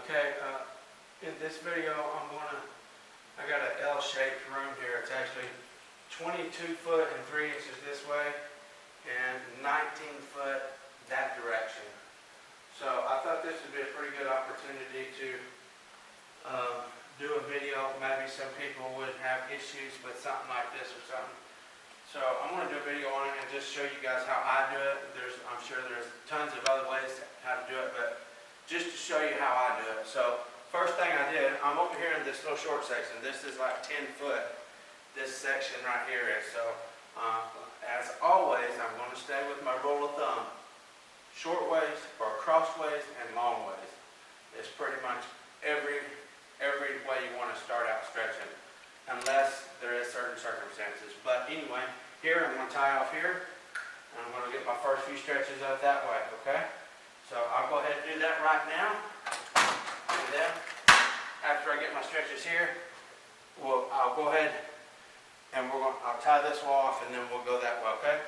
Okay, in this video, I got an L-shaped room here. It's actually 22 foot and 3 inches this way and 19 foot that direction. So I thought this would be a pretty good opportunity to do a video. Maybe some people would have issues with something like this or something. So I'm going to do a video on it and just show you guys how I do it. I'm sure there's tons of other ways how to do it, but just to show you how I do it. So first thing I did, I'm over here in this little short section. This is like 10 foot, this section right here is. So as always, I'm going to stay with my rule of thumb. Short ways or cross ways and long ways. It's pretty much every way you want to start out stretching, unless there is certain circumstances. But anyway, here I'm going to tie off here, and I'm going to get my first few stretches out that way, okay? So I'll go ahead and do that right now. And then, after I get my stretches here, I'll go ahead and I'll tie this one off, and then we'll go that way, okay?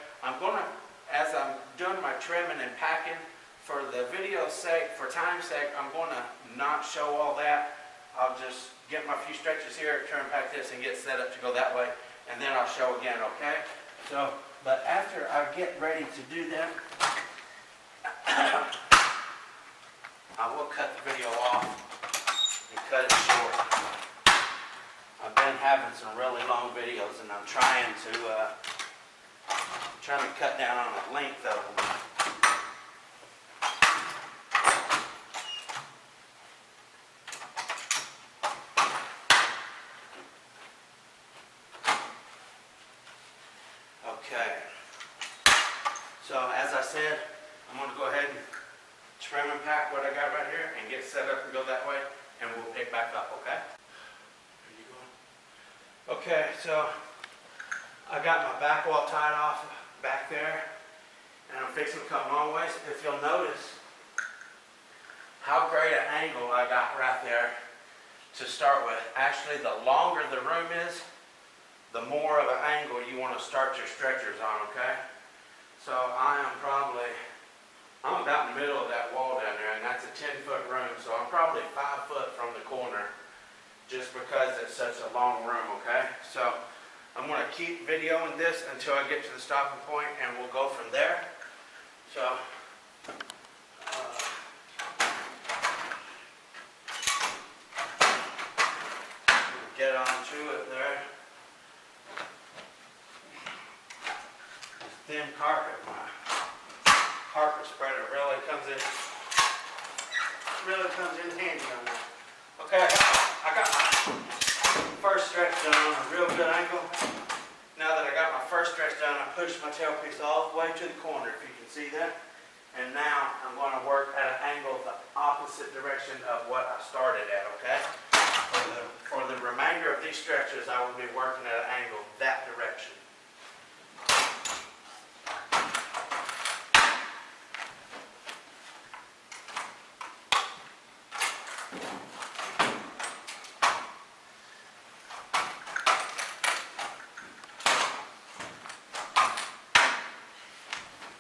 As I'm doing my trimming and packing, for the video's sake, for time's sake, I'm going to not show all that. I'll just get my few stretches here, trim, pack this, and get set up to go that way, and then I'll show again, okay? So, but after I get ready to do that, I will cut the video off and cut it short. I've been having some really long videos, and I'm trying to cut down on the length of them. Okay, so as I said, I'm going to go ahead and trim and pack what I got right here and get set up and go that way, and we'll pick back up, okay? Where you going? Okay, so I got my back wall tied off back there, and I'm fixing to come long ways. If you'll notice how great an angle I got right there to start with. Actually, the longer the room is, the more of an angle you want to start your stretchers on, okay? So I'm about in the middle of that wall down there, and that's a 10-foot room, so I'm probably 5 foot from the corner just because it's such a long room, okay? So I'm going to keep videoing this until I get to the stopping point, and we'll go from there. So get on to it there. Thin carpet, my carpet spreader really comes in handy on that. Okay, I got my first stretch done on a real good angle. Now that I got my first stretch done, I pushed my tailpiece all the way to the corner, if you can see that. And now I'm going to work at an angle the opposite direction of what I started at, okay? For the remainder of these stretches, I will be working at an angle that direction.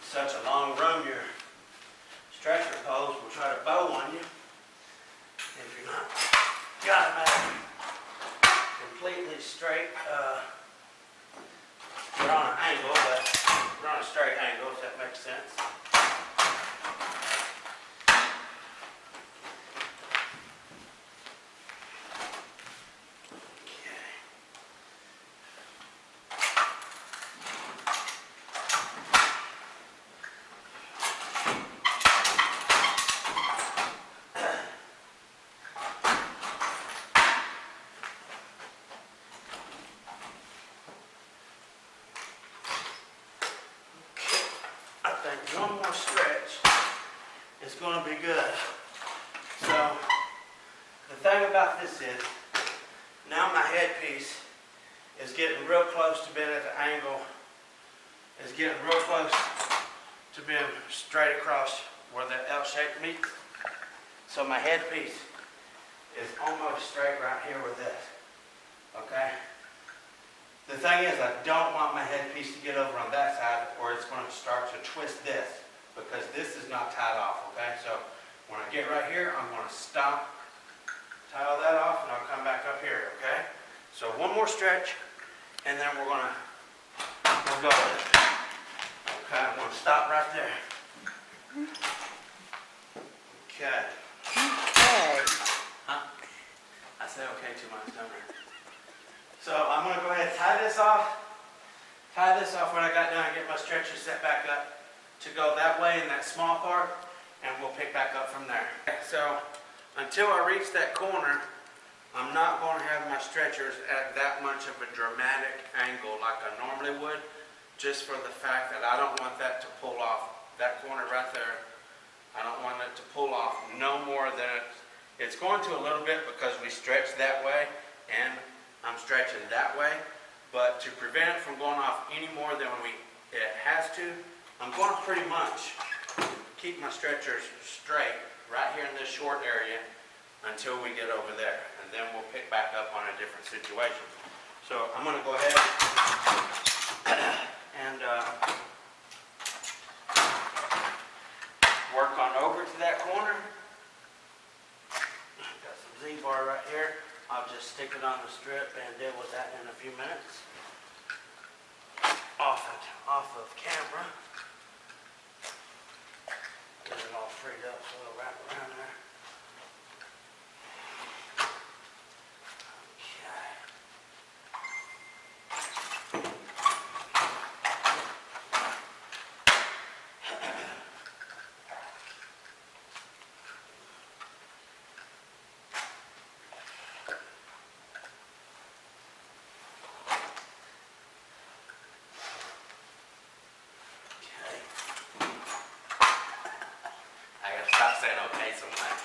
Such a long room, your stretcher poles will try to bow on you if you're not got them at completely straight. We're on an angle, but we're on a straight angle, if that makes sense. One more stretch is going to be good. So the thing about this is, now my headpiece is getting real close to being at the angle, is getting real close to being straight across where the L shape meets. So my headpiece is almost straight right here with this, okay? The thing is, I don't want my headpiece to get over on that side, or it's going to start to twist this, because this is not tied off, okay? So when I get right here, I'm going to stop tie all that off, and I'll come back up here, okay? So one more stretch, and then we'll go with it. Okay, I'm gonna stop right there. Okay. Okay. Huh? I said okay too much, don't I? So I'm gonna go ahead and tie this off when I got done, get my stretcher set back up to go that way in that small part, and we'll pick back up from there. So until I reach that corner, I'm not going to have my stretchers at that much of a dramatic angle like I normally would, just for the fact that I don't want that to pull off. That corner right there, I don't want it to pull off no more than it's going to a little bit, because we stretch that way and I'm stretching that way. But to prevent it from going off any more than it has to, I'm going to pretty much keep my stretchers straight right here in this short area until we get over there, and then we'll pick back up on a different situation. So I'm going to go ahead and work on over to that corner. Got some Z-bar right here. I'll just stick it on the strip and deal with that in a few minutes. Off of camera. Get it all freed up so it'll wrap around there. Stop saying okay so much.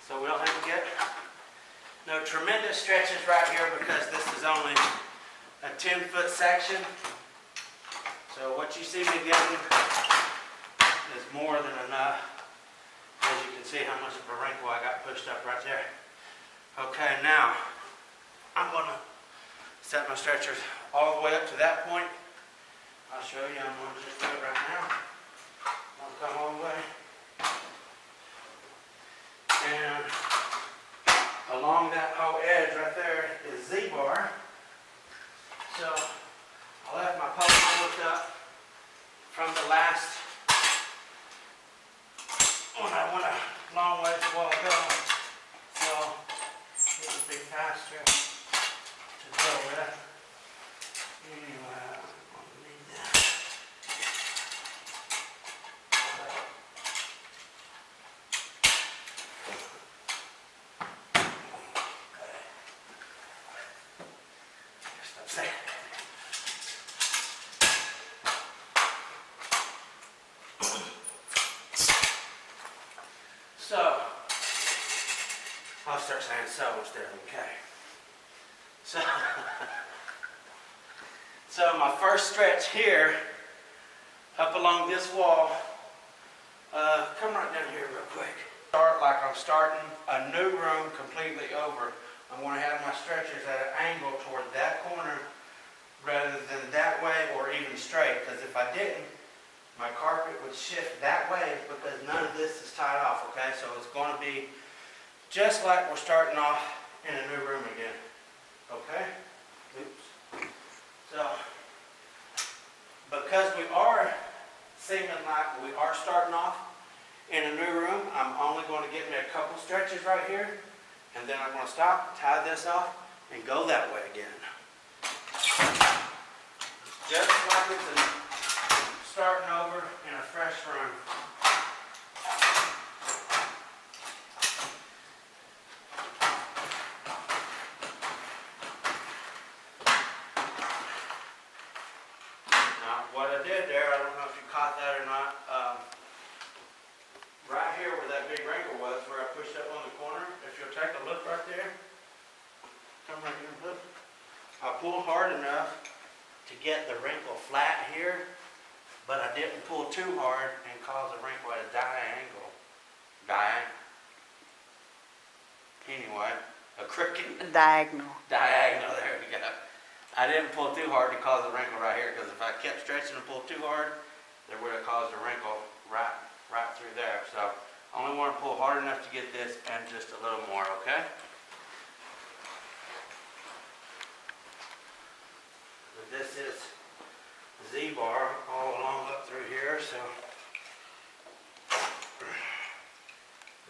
So we don't have to get no tremendous stretches right here, because this is only a 10-foot section. So what you see me getting is more than enough. As you can see how much of a wrinkle I got pushed up right there. Okay, now I'm going to set my stretchers all the way up to that point. I'll show you. I'm going to just do it right now. I'll come all the way. And along that whole edge right there is Z-bar. So I left my post hooked up from the last one. I went a long ways a while ago. So it would be faster to go with. Anyway. So, I'll start saying so instead of okay. So my first stretch here, up along this wall, come right down here real quick. Start like I'm starting a new room completely over. I'm going to have my stretchers at an angle toward that corner rather than that way or even straight, because if I didn't, my carpet would shift that way because none of this is tied off, okay? So it's going to be just like we're starting off in a new room again, okay? Oops. So, because we are seeming like we are starting off in a new room, I'm only going to get me a couple stretches right here, and then I'm going to stop, tie this off, and go that way again. Just like it's starting over in a fresh room. Now, what I did there, I don't know if you caught that or not, right here where that big wrinkle was, where I pushed up on the corner, if you'll take a look right there, come right here and look. I pulled hard enough to get the wrinkle flat here, but I didn't pull too hard and cause the wrinkle at a diagonal. Anyway, a crooked Diagonal. diagonal, there we go. I didn't pull too hard to cause the wrinkle right here, because if I kept stretching and pulled too hard, it would have caused a wrinkle right through there. So Only want to pull hard enough to get this and just a little more, okay? And this is Z-bar all along up through here, so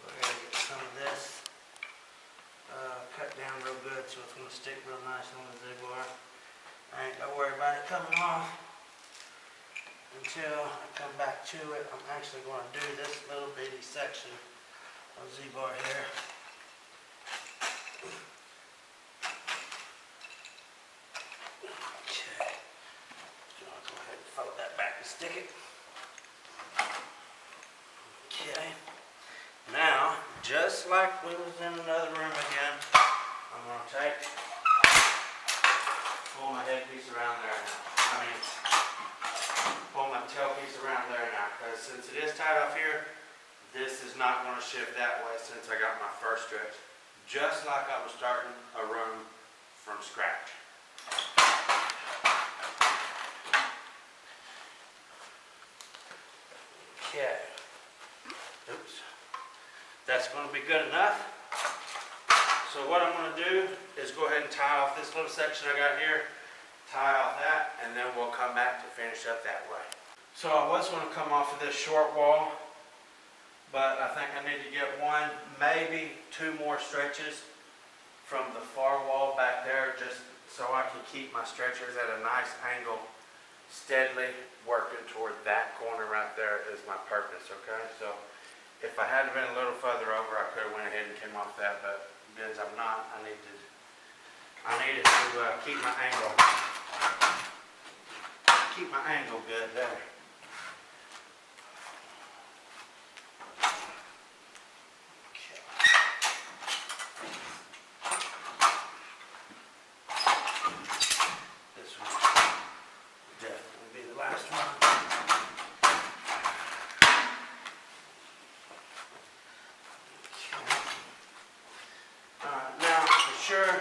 we're going to get some of this cut down real good so it's going to stick real nice on the Z-bar. I ain't got to worry about it coming off until I come back to it. I'm actually going to do this little bitty section of Z-bar here. Okay. So I'll go ahead and fold that back and stick it. Okay. Now, just like we was in another room again, I'm going to pull my headpiece around there now. Pull my tailpiece around there now, because since it is tied off here, this is not going to shift that way since I got my first stretch. Just like I was starting a room from scratch. Okay. Oops. That's going to be good enough. So what I'm going to do is go ahead and tie off this little section I got here, tie off that, and then we'll come back to finish up that way. So I was going to come off of this short wall, but I think I need to get one, maybe two more stretches from the far wall back there, just so I can keep my stretchers at a nice angle, steadily working toward that corner right there is my purpose, okay? So if I had been a little further over, I could have went ahead and came off that, but because I'm not, I needed to keep my angle good there. Okay. This one will definitely be the last one. Now, for sure,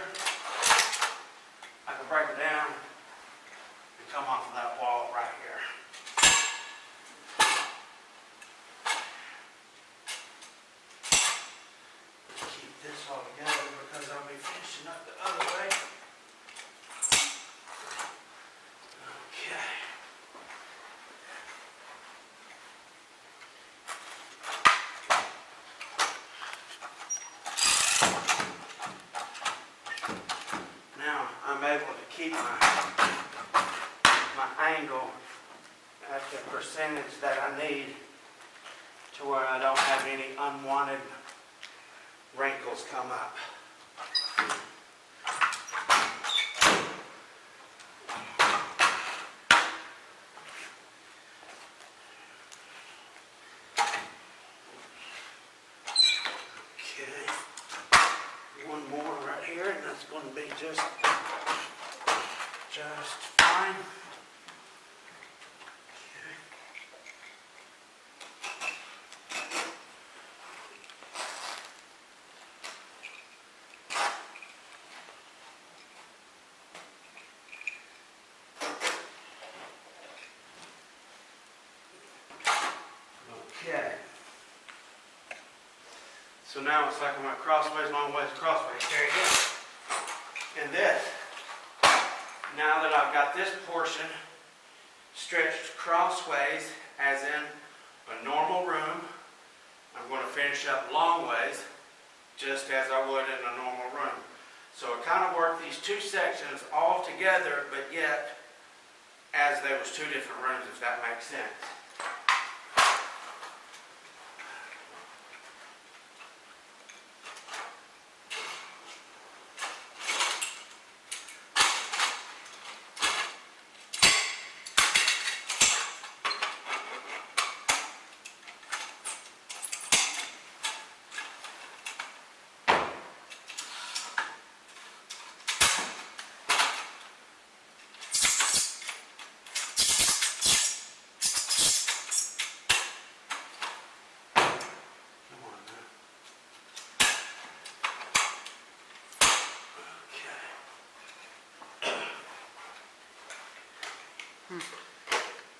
I can break it down and come off of that wall right here. Keep this all together because I'll be finishing up the other way. Okay. Now I'm able to keep my angle at the percentage that I need to where I don't have any unwanted wrinkles come up. Okay. One more right here, and that's going to be just fine. Okay. So now it's like I went crossways, long ways, crossways. There you go. And this, now that I've got this portion stretched crossways, as in a normal room, I'm going to finish up long ways, just as I would in a normal room. So I kind of work these two sections all together, but yet as there was two different rooms, if that makes sense.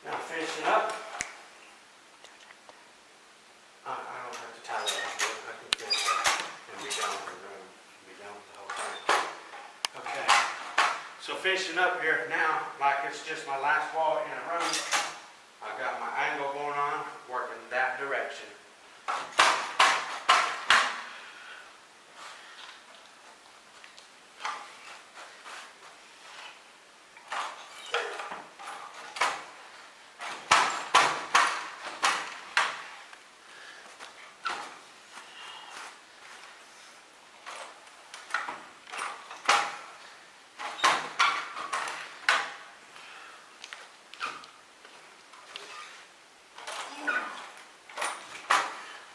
Now finishing up, I don't have to tie finishing up here now, like it's just my last wall in a room. I've got my angle going on, working that direction.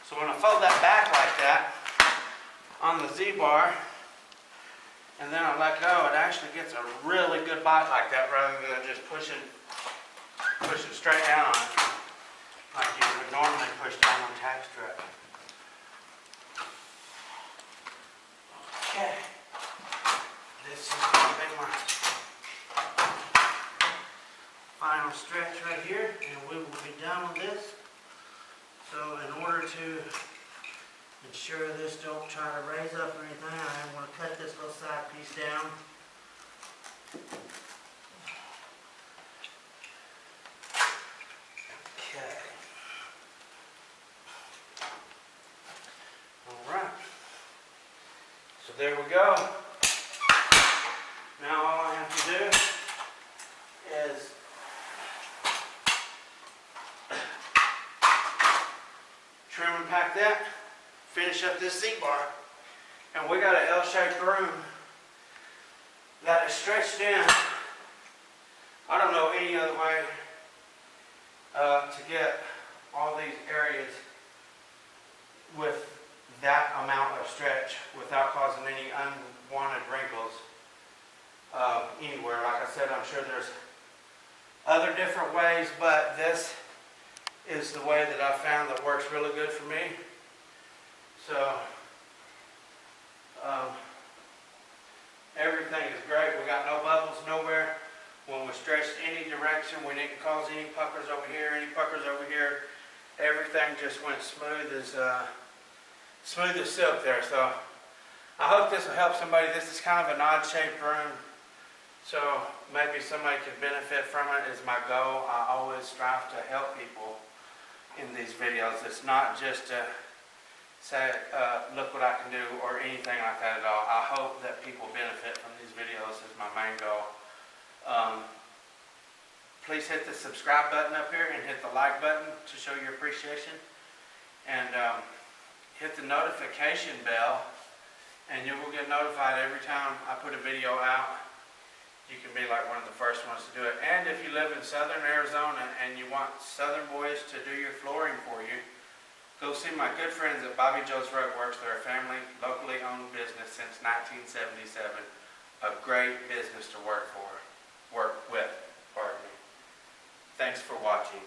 So when I fold that back like that on the Z-bar, and then I let go, it actually gets a really good bite like that rather than just pushing straight down on it like you would normally push down on tack strut. Okay, this is going to be my final stretch right here, and we will be done with this. So in order to ensure this don't try to raise up or anything, I want to cut this little side piece down. Okay. All right. So there we go. Now all I have to do is trim and pack that, finish up this Z-bar, and we got an L-shaped room that is stretched in. I don't know any other way to get all these areas with that amount of stretch without causing any unwanted wrinkles anywhere. Like I said, I'm sure there's other different ways, but this is the way that I found that works really good for me. So everything is great. We got no bubbles nowhere. When we stretched any direction, we didn't cause any puckers over here, any puckers over here. Everything just went smooth as silk there. So I hope this will help somebody. This is kind of an odd shaped room, so maybe somebody could benefit from it is my goal. I always strive to help people in these videos. It's not just to say, look what I can do or anything like that at all. I hope that people benefit from these videos is my main goal. Please hit the subscribe button up here and hit the like button to show your appreciation. And hit the notification bell and you will get notified every time I put a video out. You can be like one of the first ones to do it. And if you live in southern Arizona and you want Southern Boys to do your flooring for you, go see my good friends at Bobby Joe's Rug Works. They're a family, locally owned business since 1977. A great business to work with. Pardon me. Thanks for watching.